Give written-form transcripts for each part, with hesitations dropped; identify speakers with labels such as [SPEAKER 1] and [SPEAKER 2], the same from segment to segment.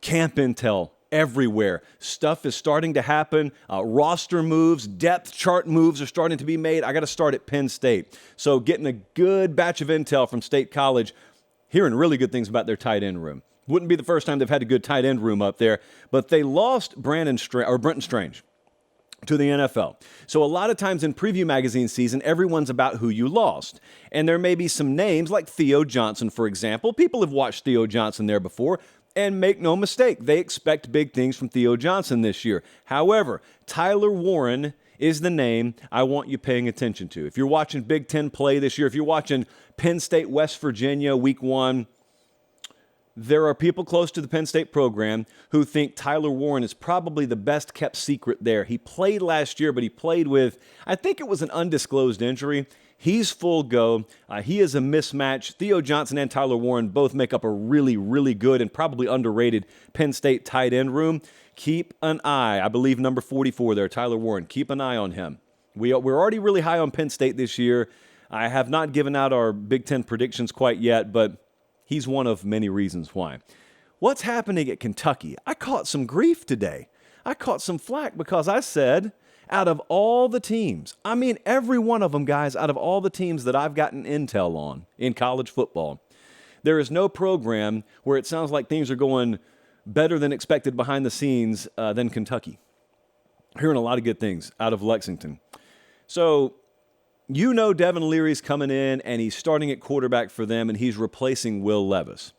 [SPEAKER 1] camp intel everywhere. Stuff is starting to happen. Roster moves, depth chart moves are starting to be made. I got to start at Penn State. So getting a good batch of intel from State College, hearing really good things about their tight end room. Wouldn't be the first time they've had a good tight end room up there, but they lost Brenton Strange to the NFL. So a lot of times in preview magazine season, everyone's about who you lost. And there may be some names like Theo Johnson, for example. People have watched Theo Johnson there before. And make no mistake, they expect big things from Theo Johnson this year. However, Tyler Warren is the name I want you paying attention to. If you're watching Big Ten play this year, if you're watching Penn State, West Virginia, week 1, there are people close to the Penn State program who think Tyler Warren is probably the best kept secret there. He played last year, but he played with, I think it was an undisclosed injury. He's full go. He is a mismatch. Theo Johnson and Tyler Warren both make up a really, really good and probably underrated Penn State tight end room. Keep an eye. I believe number 44 there, Tyler Warren. Keep an eye on him. We're already really high on Penn State this year. I have not given out our Big Ten predictions quite yet, but he's one of many reasons why. What's happening at Kentucky? I caught some grief today. I caught some flack because I said, out of all the teams, I mean every one of them, guys, out of all the teams that I've gotten intel on in college football, there is no program where it sounds like things are going better than expected behind the scenes than Kentucky. Hearing a lot of good things out of Lexington. So, you know Devin Leary's coming in, and he's starting at quarterback for them, and he's replacing Will Levis.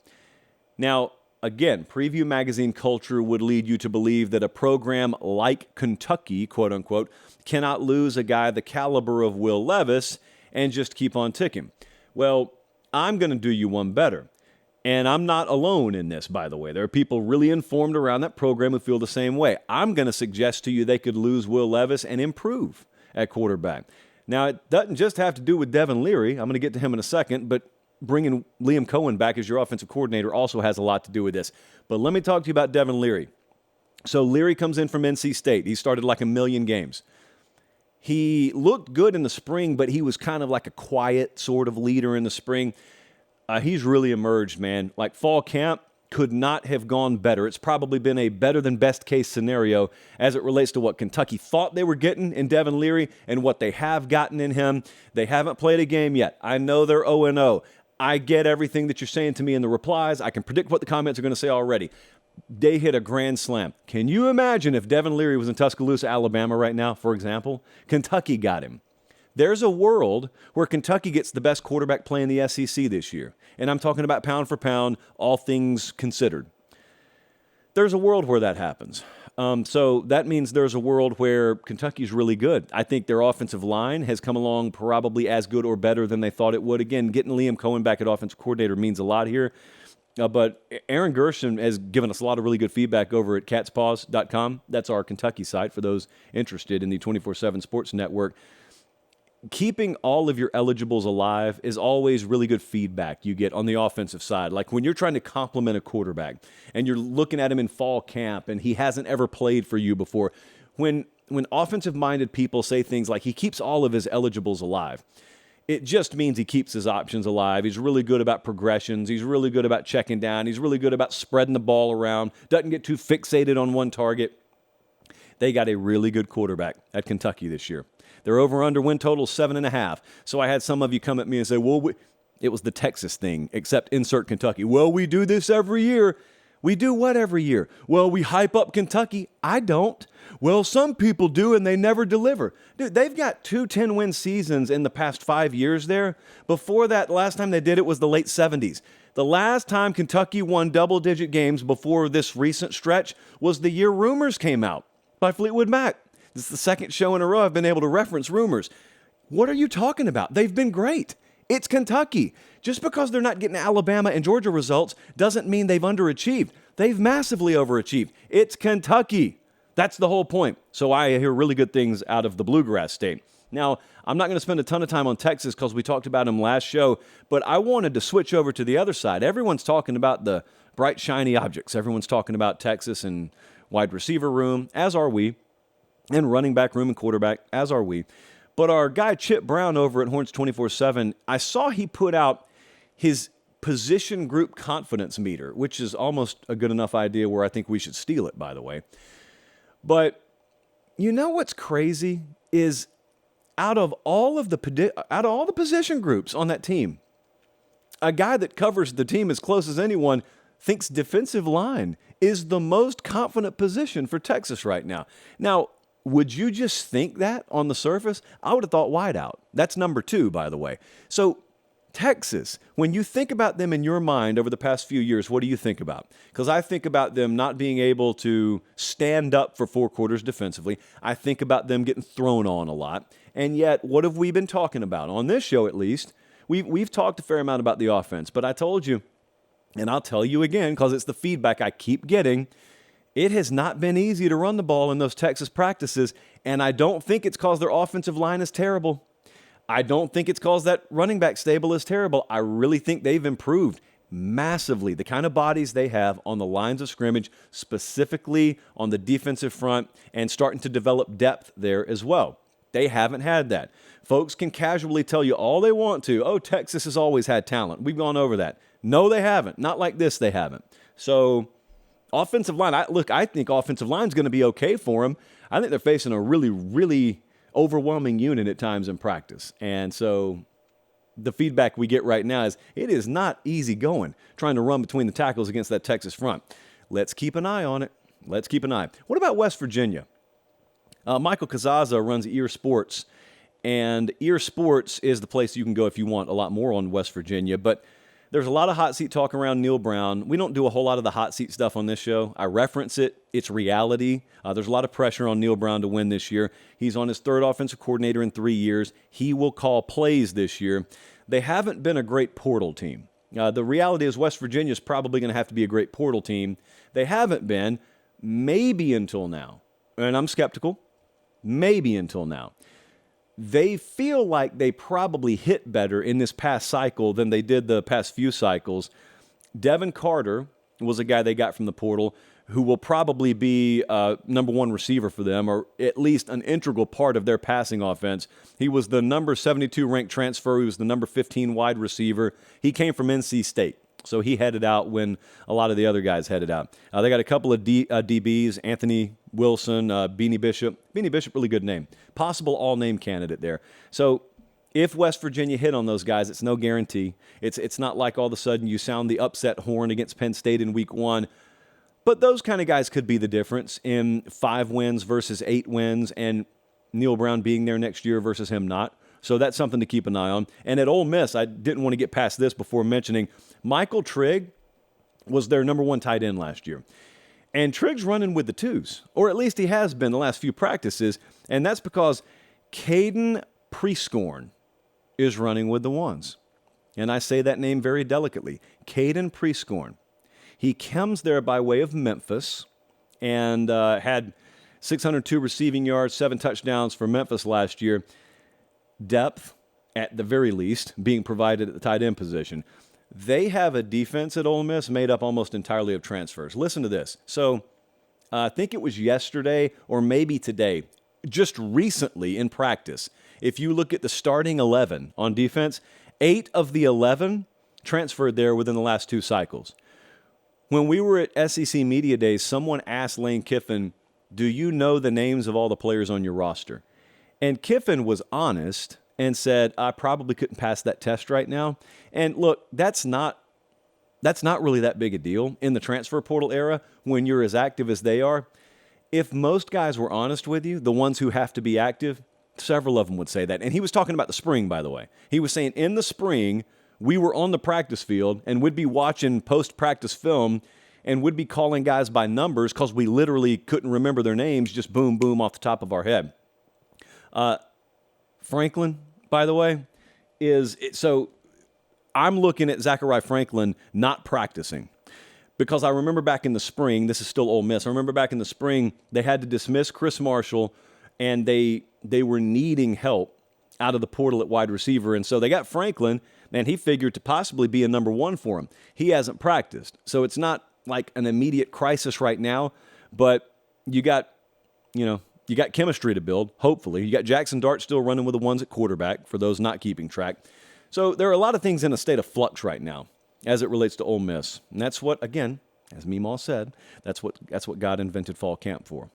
[SPEAKER 1] Now, again, preview magazine culture would lead you to believe that a program like Kentucky, quote unquote, cannot lose a guy the caliber of Will Levis and just keep on ticking. Well, I'm going to do you one better. And I'm not alone in this, by the way. There are people really informed around that program who feel the same way. I'm going to suggest to you they could lose Will Levis and improve at quarterback. Now, it doesn't just have to do with Devin Leary. I'm going to get to him in a second, but bringing Liam Cohen back as your offensive coordinator also has a lot to do with this. But let me talk to you about Devin Leary. So Leary comes in from NC State. He started like 1 million games. He looked good in the spring, but he was kind of like a quiet sort of leader in the spring. He's really emerged, man. Like fall camp could not have gone better. It's probably been a better than best case scenario as it relates to what Kentucky thought they were getting in Devin Leary and what they have gotten in him. They haven't played a game yet. I know they're 0-0. I get everything that you're saying to me in the replies. I can predict what the comments are going to say already. They hit a grand slam. Can you imagine if Devin Leary was in Tuscaloosa, Alabama right now, for example? Kentucky got him. There's a world where Kentucky gets the best quarterback play in the SEC this year. And I'm talking about pound for pound, all things considered. There's a world where that happens. So that means there's a world where Kentucky's really good. I think their offensive line has come along probably as good or better than they thought it would. Again, getting Liam Cohen back at offensive coordinator means a lot here. But Aaron Gershon has given us a lot of really good feedback over at catspaws.com. That's our Kentucky site for those interested in the 24/7 Sports Network. Keeping all of your eligibles alive is always really good feedback you get on the offensive side. Like when you're trying to compliment a quarterback and you're looking at him in fall camp and he hasn't ever played for you before, when offensive-minded people say things like he keeps all of his eligibles alive, it just means he keeps his options alive. He's really good about progressions. He's really good about checking down. He's really good about spreading the ball around, doesn't get too fixated on one target. They got a really good quarterback at Kentucky this year. Their over-under win total is 7.5. So I had some of you come at me and say, well, it was the Texas thing, except insert Kentucky. Well, we do this every year. We do what every year? Well, we hype up Kentucky. I don't. Well, some people do, and they never deliver. Dude, they've got 2 10-win seasons in the past 5 years there. Before that, last time they did it was the late 70s. The last time Kentucky won double-digit games before this recent stretch was the year Rumors came out by Fleetwood Mac. This is the second show in a row I've been able to reference Rumors. What are you talking about? They've been great. It's Kentucky. Just because they're not getting Alabama and Georgia results doesn't mean they've underachieved. They've massively overachieved. It's Kentucky. That's the whole point. So I hear really good things out of the Bluegrass State. Now, I'm not going to spend a ton of time on Texas because we talked about them last show, but I wanted to switch over to the other side. Everyone's talking about the bright, shiny objects. Everyone's talking about Texas and wide receiver room, as are we, and running back room and quarterback, as are we. But our guy Chip Brown over at Horns 24/7, I saw he put out his position group confidence meter, which is almost a good enough idea where I think we should steal it, by the way. But you know what's crazy is out of all the position groups on that team, a guy that covers the team as close as anyone thinks defensive line is the most confident position for Texas right now. Now, would you just think that on the surface? I would have thought wideout. That's number 2, by the way. So Texas, when you think about them in your mind over the past few years, what do you think about? Because I think about them not being able to stand up for 4 quarters defensively. I think about them getting thrown on a lot. And yet, what have we been talking about? On this show, at least, we've talked a fair amount about the offense. But I told you, and I'll tell you again because it's the feedback I keep getting, it has not been easy to run the ball in those Texas practices. And I don't think it's because their offensive line is terrible. I don't think it's because that running back stable is terrible. I really think they've improved massively. The kind of bodies they have on the lines of scrimmage, specifically on the defensive front, and starting to develop depth there as well. They haven't had that. Folks can casually tell you all they want to, oh, Texas has always had talent. We've gone over that. No, they haven't. Not like this, they haven't. So offensive line, I think offensive line is going to be okay for them. I think they're facing a really, really overwhelming unit at times in practice. And so the feedback we get right now is it is not easy going, trying to run between the tackles against that Texas front. Let's keep an eye on it. Let's keep an eye. What about West Virginia? Michael Kazaza runs Ear Sports, and Ear Sports is the place you can go if you want a lot more on West Virginia. But there's a lot of hot seat talk around Neal Brown. We don't do a whole lot of the hot seat stuff on this show. I reference it. It's reality. There's a lot of pressure on Neal Brown to win this year. He's on his 3rd offensive coordinator in 3 years. He will call plays this year. They haven't been a great portal team. The reality is West Virginia is probably going to have to be a great portal team. They haven't been, maybe until now. And I'm skeptical. Maybe until now. They feel like they probably hit better in this past cycle than they did the past few cycles. Devin Carter was a guy they got from the portal who will probably be number 1 receiver for them, or at least an integral part of their passing offense. He was the number 72 ranked transfer. He was the number 15 wide receiver. He came from NC State. So he headed out when a lot of the other guys headed out. They got a couple of DBs, Anthony Wilson, Beanie Bishop. Beanie Bishop, really good name. Possible all-name candidate there. So if West Virginia hit on those guys, it's no guarantee. It's not like all of a sudden you sound the upset horn against Penn State in week 1. But those kind of guys could be the difference in 5 wins versus 8 wins, and Neal Brown being there next year versus him not. So that's something to keep an eye on. And at Ole Miss, I didn't want to get past this before mentioning Michael Trigg was their number 1 tight end last year. And Trigg's running with the 2s, or at least he has been the last few practices, and that's because Caden Prescorn is running with the 1s. And I say that name very delicately, Caden Prescorn. He comes there by way of Memphis and had 602 receiving yards, 7 touchdowns for Memphis last year. Depth, at the very least, being provided at the tight end position. They have a defense at Ole Miss made up almost entirely of transfers. Listen to this. So I think it was yesterday or maybe today, just recently in practice, if you look at the starting 11 on defense, 8 of the 11 transferred there within the last 2 cycles. When we were at SEC Media Days, someone asked Lane Kiffin, do you know the names of all the players on your roster? And Kiffin was honest and said, I probably couldn't pass that test right now. And look, that's not really that big a deal in the transfer portal era when you're as active as they are. If most guys were honest with you, the ones who have to be active, several of them would say that. And he was talking about the spring, by the way. He was saying in the spring, we were on the practice field and would be watching post-practice film and would be calling guys by numbers because we literally couldn't remember their names, just boom, boom off the top of our head. Franklin, by the way, so I'm looking at Zachariah Franklin not practicing because I remember back in the spring, this is still Ole Miss, I remember back in the spring, they had to dismiss Chris Marshall and they were needing help out of the portal at wide receiver. And so they got Franklin, and he figured to possibly be a number 1 for him. He hasn't practiced. So it's not like an immediate crisis right now, but you got chemistry to build, hopefully. You got Jackson Dart still running with the 1s at quarterback, for those not keeping track. So there are a lot of things in a state of flux right now. as it relates to Ole Miss. And that's what, again, as Meemaw said, that's what God invented fall camp for.